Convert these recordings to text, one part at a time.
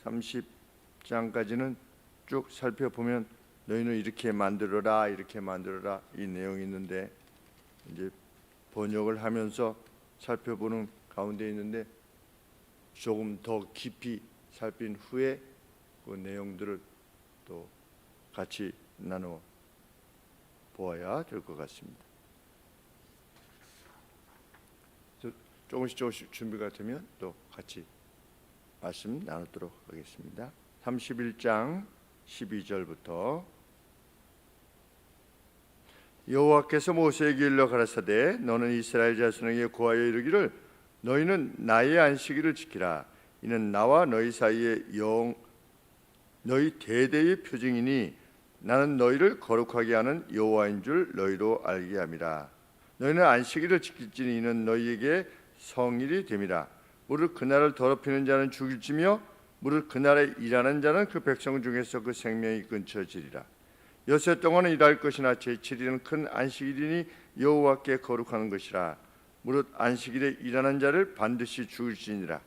30장까지는 쭉 살펴보면 너희는 이렇게 만들어라 이 내용이 있는데, 이제 번역을 하면서 살펴보는 가운데 있는데 조금 더 깊이 살핀 후에 그 내용들을 또 같이 나눠 보아야 될 것 같습니다. 조금씩 준비가 되면 또 같이 말씀 나누도록 하겠습니다. 31장 12절부터 여호와께서 모세에게 일러 가라사대 너는 이스라엘 자손에게 고하여 이르기를 너희는 나의 안식일을 지키라. 이는 나와 너희 사이의 너희 대대의 표징이니 나는 너희를 거룩하게 하는 여호와인 줄 너희로 알게 함이라. 너희는 안식일을 지킬지니 이는 너희에게 성일이 됨이라. 무릇 그날을 더럽히는 자는 죽일지며 무릇 그날에 일하는 자는 그 백성 중에서 그 생명이 끊쳐지리라. 여섯 동안은 일할 것이나 제7일은 큰 안식일이니 여호와께 거룩하는 것이라. 무릇 안식일에 일하는 자를 반드시 죽일지니라.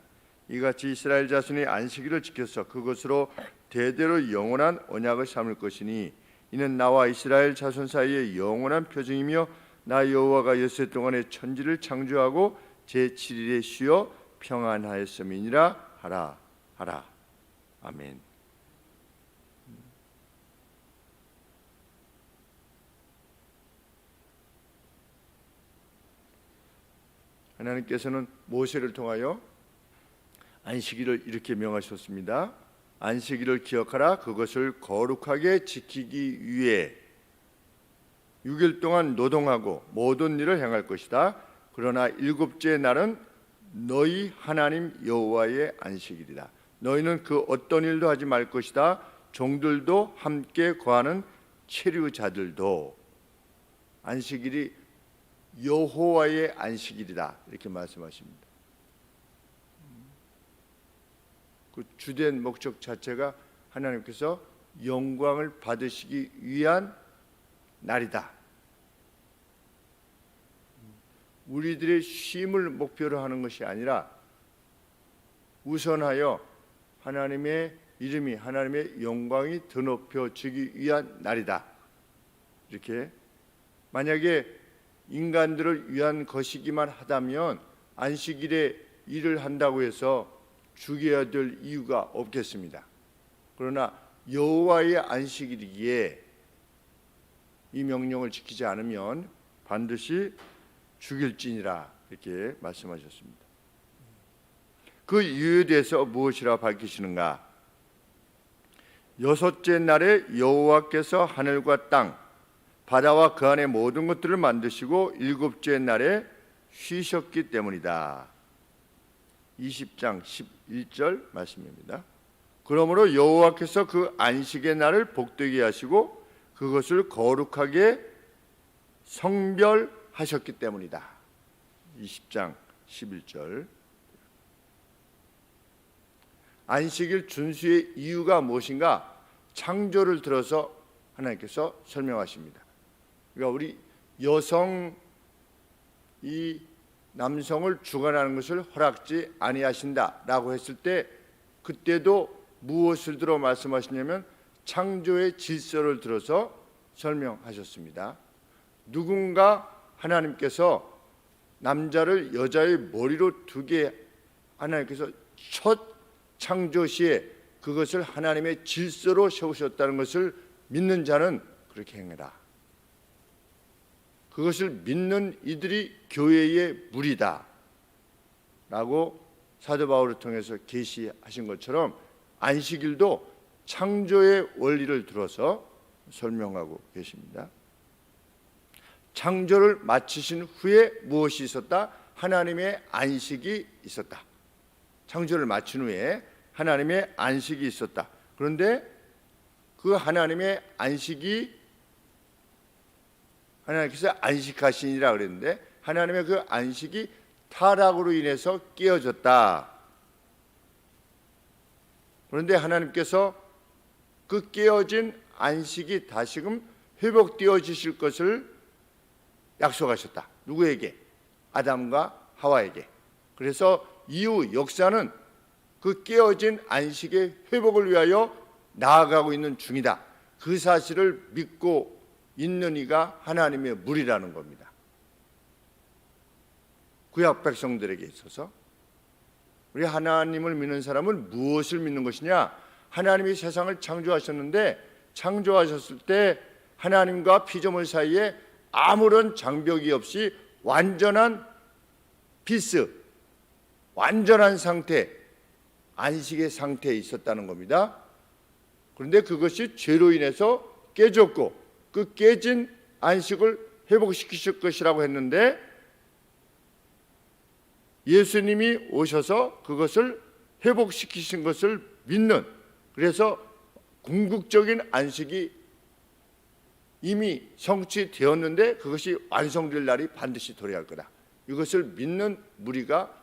이같이 이스라엘 자손이 안식일을 지켜서 그것으로 대대로 영원한 언약을 삼을 것이니 이는 나와 이스라엘 자손 사이의 영원한 표징이며 나 여호와가 여섯 동안의 천지를 창조하고 제7일에 쉬어 평안하였음이니라 하라. 아멘. 하나님께서는 모세를 통하여 안식일을 이렇게 명하셨습니다. 안식일을 기억하라. 그것을 거룩하게 지키기 위해 6일 동안 노동하고 모든 일을 행할 것이다. 그러나 일곱째 날은 너희 하나님 여호와의 안식일이다. 너희는 그 어떤 일도 하지 말 것이다. 종들도 함께 거하는 체류자들도. 안식일이 여호와의 안식일이다 이렇게 말씀하십니다. 그 주된 목적 자체가 하나님께서 영광을 받으시기 위한 날이다. 우리들의 쉼을 목표로 하는 것이 아니라 우선하여 하나님의 이름이, 하나님의 영광이 드높여지기 위한 날이다. 이렇게 만약에 인간들을 위한 것이기만 하다면 안식일에 일을 한다고 해서 죽여야 될 이유가 없겠습니다. 그러나 여호와의 안식일이기에 이 명령을 지키지 않으면 반드시 죽일지니라 이렇게 말씀하셨습니다. 그 이유에 대해서 무엇이라 밝히시는가? 여섯째 날에 여호와께서 하늘과 땅, 바다와 그 안의 모든 것들을 만드시고 일곱째 날에 쉬셨기 때문이다. 20장 11절 말씀입니다. 그러므로 여호와께서 그 안식의 날을 복되게 하시고 그것을 거룩하게 성별하셨기 때문이다. 20장 11절. 안식일 준수의 이유가 무엇인가? 창조를 들어서 하나님께서 설명하십니다. 그러니까 우리 여성 이 남성을 주관하는 것을 허락지 아니하신다라고 했을 때 그때도 무엇을 들어 말씀하시냐면 창조의 질서를 들어서 설명하셨습니다. 누군가 하나님께서 남자를 여자의 머리로 두게 하나님께서 첫 창조 시에 그것을 하나님의 질서로 세우셨다는 것을 믿는 자는 그렇게 행해라. 그것을 믿는 이들이 교회의 무리다 라고 사도 바울을 통해서 계시하신 것처럼 안식일도 창조의 원리를 들어서 설명하고 계십니다. 창조를 마치신 후에 무엇이 있었다? 하나님의 안식이 있었다. 창조를 마친 후에 하나님의 안식이 있었다. 그런데 그 하나님의 안식이 하나님께서 안식하시니라 그랬는데 하나님의 그 안식이 타락으로 인해서 깨어졌다. 그런데 하나님께서 그 깨어진 안식이 다시금 회복되어지실 것을 약속하셨다. 누구에게? 아담과 하와에게. 그래서 이후 역사는 그 깨어진 안식의 회복을 위하여 나아가고 있는 중이다. 그 사실을 믿고 있는 이가 하나님의 무리라는 겁니다. 구약 백성들에게 있어서 우리 하나님을 믿는 사람은 무엇을 믿는 것이냐? 하나님이 세상을 창조하셨는데 창조하셨을 때 하나님과 피조물 사이에 아무런 장벽이 없이 완전한 피스, 완전한 상태, 안식의 상태에 있었다는 겁니다. 그런데 그것이 죄로 인해서 깨졌고 그 깨진 안식을 회복시키실 것이라고 했는데 예수님이 오셔서 그것을 회복시키신 것을 믿는, 그래서 궁극적인 안식이 이미 성취되었는데 그것이 완성될 날이 반드시 도래할 거다. 이것을 믿는 무리가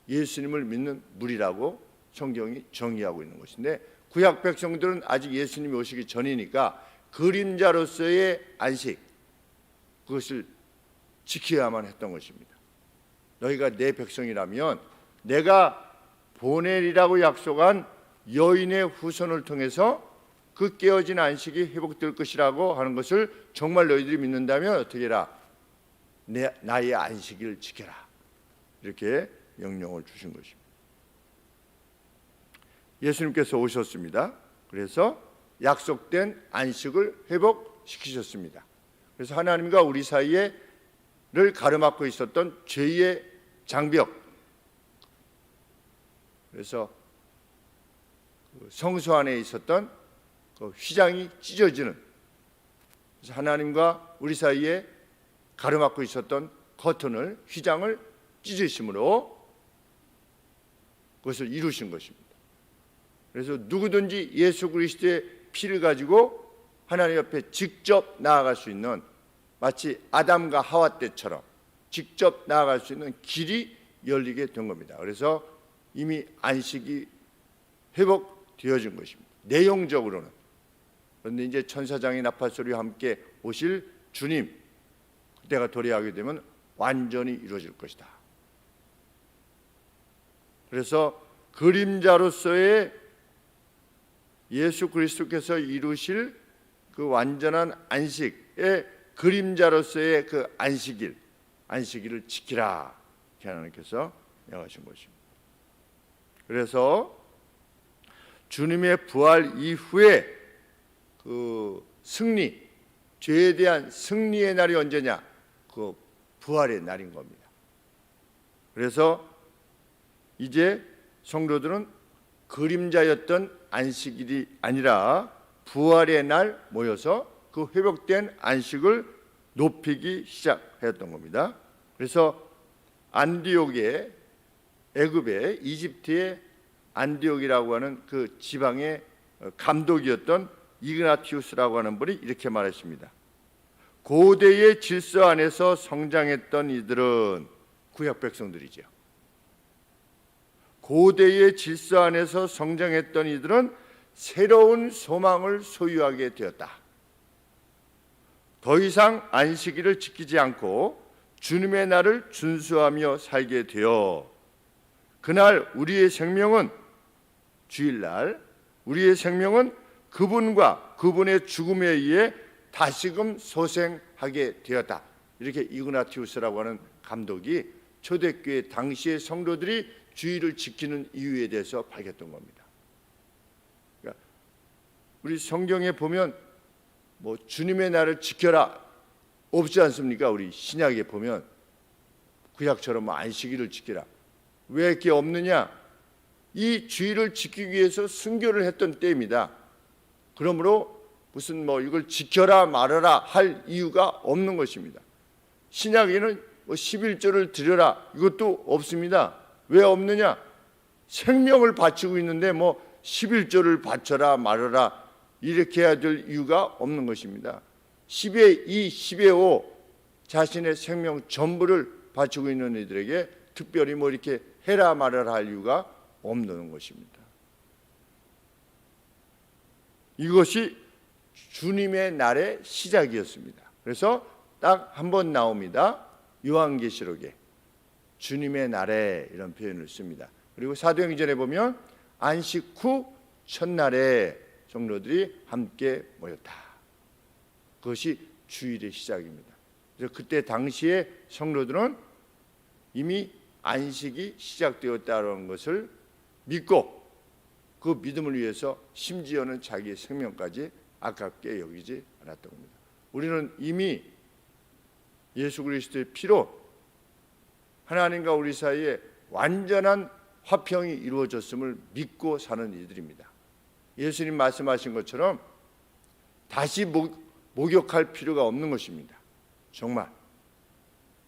예수님을 믿는 무리라고 성경이 정의하고 있는 것인데, 구약 백성들은 아직 예수님이 오시기 전이니까 그림자로서의 안식, 그것을 지켜야만 했던 것입니다. 너희가 내 백성이라면 내가 보내리라고 약속한 여인의 후손을 통해서 그 깨어진 안식이 회복될 것이라고 하는 것을 정말 너희들이 믿는다면 어떻게 해라? 나의 안식일을 지켜라. 이렇게 명령을 주신 것입니다. 예수님께서 오셨습니다. 그래서 약속된 안식을 회복시키셨습니다. 그래서 하나님과 우리 사이에를 가로막고 있었던 죄의 장벽, 그래서 성소 안에 있었던 그 휘장이 찢어지는, 그래서 하나님과 우리 사이에 가로막고 있었던 커튼을, 휘장을 찢으심으로 그것을 이루신 것입니다. 그래서 누구든지 예수 그리스도의 피를 가지고 하나님 앞에 직접 나아갈 수 있는, 마치 아담과 하와 때처럼 직접 나아갈 수 있는 길이 열리게 된 겁니다. 그래서 이미 안식이 회복되어진 것입니다. 내용적으로는. 그런데 이제 천사장의 나팔소리와 함께 오실 주님, 그때가 도래하게 되면 완전히 이루어질 것이다. 그래서 그림자로서의 예수 그리스도께서 이루실 그 완전한 안식의 그림자로서의 그 안식일을 지키라, 하나님께서 명하신 것입니다. 그래서 주님의 부활 이후에 그 승리, 죄에 대한 승리의 날이 언제냐? 그 부활의 날인 겁니다. 그래서 이제 성도들은 그림자였던 안식일이 아니라 부활의 날 모여서 그 회복된 안식을 높이기 시작하였던 겁니다. 그래서 안디옥의, 애굽의, 이집트의 안디옥이라고 하는 그 지방의 감독이었던 이그나티우스라고 하는 분이 이렇게 말했습니다. 고대의 질서 안에서 성장했던 이들은, 구약 백성들이죠. 고대의 질서 안에서 성장했던 이들은 새로운 소망을 소유하게 되었다. 더 이상 안식일을 지키지 않고 주님의 날을 준수하며 살게 되어 그날 우리의 생명은, 주일날 우리의 생명은 그분과 그분의 죽음에 의해 다시금 소생하게 되었다. 이렇게 이그나티우스라고 하는 감독이 초대교회 당시의 성도들이 주일을 지키는 이유에 대해서 밝혔던 겁니다. 그러니까 우리 성경에 보면 뭐 주님의 날을 지켜라 없지 않습니까? 우리 신약에 보면 구약처럼 뭐 안식일을 지키라. 왜 이렇게 없느냐? 이 주일을 지키기 위해서 순교를 했던 때입니다. 그러므로 무슨 뭐 이걸 지켜라 말아라 할 이유가 없는 것입니다. 신약에는 뭐 11조를 드려라 이것도 없습니다. 왜 없느냐? 생명을 바치고 있는데 뭐 11조를 바쳐라 말아라 이렇게 해야 될 이유가 없는 것입니다. 10의 2, 10의 5 자신의 생명 전부를 바치고 있는 이들에게 특별히 뭐 이렇게 해라 말아라 할 이유가 없는 것입니다. 이것이 주님의 날의 시작이었습니다. 그래서 딱 한 번 나옵니다. 요한계시록에 주님의 날에 이런 표현을 씁니다. 그리고 사도행전에 보면 안식 후 첫날에 성도들이 함께 모였다. 그것이 주일의 시작입니다. 그래서 그때 당시에 성도들은 이미 안식이 시작되었다는 것을 믿고 그 믿음을 위해서 심지어는 자기의 생명까지 아깝게 여기지 않았던 겁니다. 우리는 이미 예수 그리스도의 피로 하나님과 우리 사이에 완전한 화평이 이루어졌음을 믿고 사는 이들입니다. 예수님 말씀하신 것처럼 다시 목욕할 필요가 없는 것입니다. 정말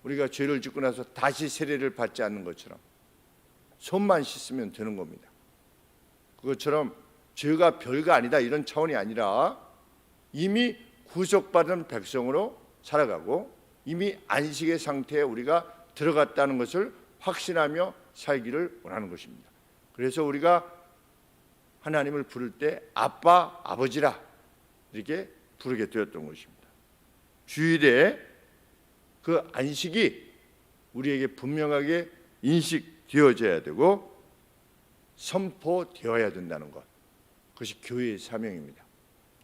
우리가 죄를 짓고 나서 다시 세례를 받지 않는 것처럼 손만 씻으면 되는 겁니다. 그것처럼 죄가 별거 아니다 이런 차원이 아니라 이미 구속받은 백성으로 살아가고 이미 안식의 상태에 우리가 들어갔다는 것을 확신하며 살기를 원하는 것입니다. 그래서 우리가 하나님을 부를 때 아빠, 아버지라 이렇게 부르게 되었던 것입니다. 주일에 그 안식이 우리에게 분명하게 인식되어져야 되고 선포되어야 된다는 것, 그것이 교회의 사명입니다.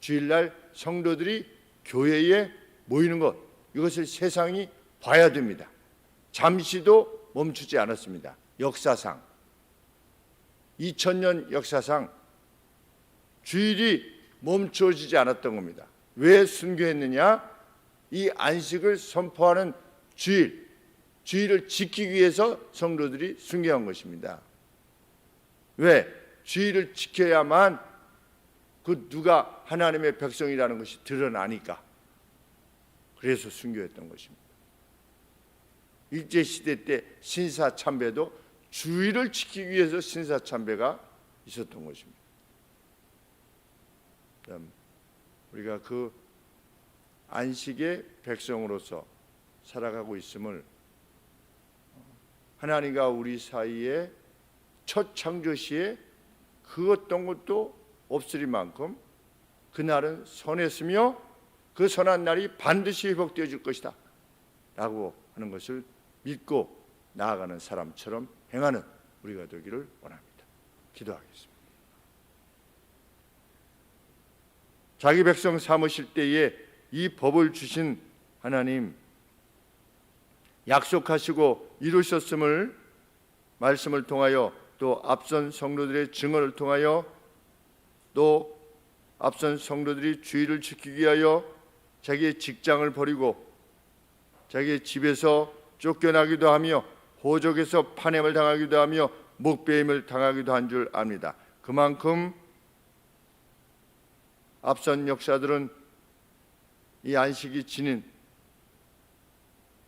주일날 성도들이 교회에 모이는 것, 이것을 세상이 봐야 됩니다. 잠시도 멈추지 않았습니다. 역사상 2000년 역사상 주일이 멈춰지지 않았던 겁니다. 왜 순교했느냐? 이 안식을 선포하는 주일을 지키기 위해서 성도들이 순교한 것입니다. 왜? 주일을 지켜야만 그 누가 하나님의 백성이라는 것이 드러나니까. 그래서 순교했던 것입니다. 일제시대 때 신사참배도 주일을 지키기 위해서 신사참배가 있었던 것입니다. 우리가 그 안식의 백성으로서 살아가고 있음을 하나님과 우리 사이에 첫 창조 시에 그 어떤 것도 없으리만큼 그날은 선했으며 그 선한 날이 반드시 회복되어질 것이다 라고 하는 것을 믿고 나아가는 사람처럼 행하는 우리가 되기를 원합니다. 기도하겠습니다. 자기 백성 삼으실 때에 이 법을 주신 하나님, 약속하시고 이루셨음을 말씀을 통하여 또 앞선 성도들의 증언을 통하여 또 앞선 성도들이 주의를 지키기 위하여 자기의 직장을 버리고 자기의 집에서 쫓겨나기도 하며 호적에서 파냄을 당하기도 하며 목배임을 당하기도 한 줄 압니다. 그만큼 앞선 역사들은 이 안식이 지닌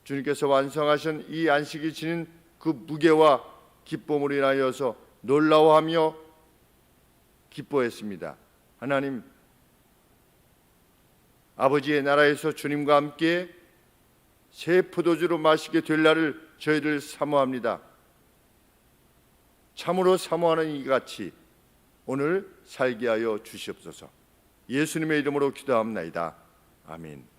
주님께서 완성하신 이 안식이 지닌 그 무게와 기쁨으로 인하여서 놀라워하며 기뻐했습니다. 하나님, 아버지의 나라에서 주님과 함께 새 포도주로 마시게 될 날을 저희를 사모합니다. 참으로 사모하는 이같이 오늘 살게 하여 주시옵소서. 예수님의 이름으로 기도합나이다. 아멘.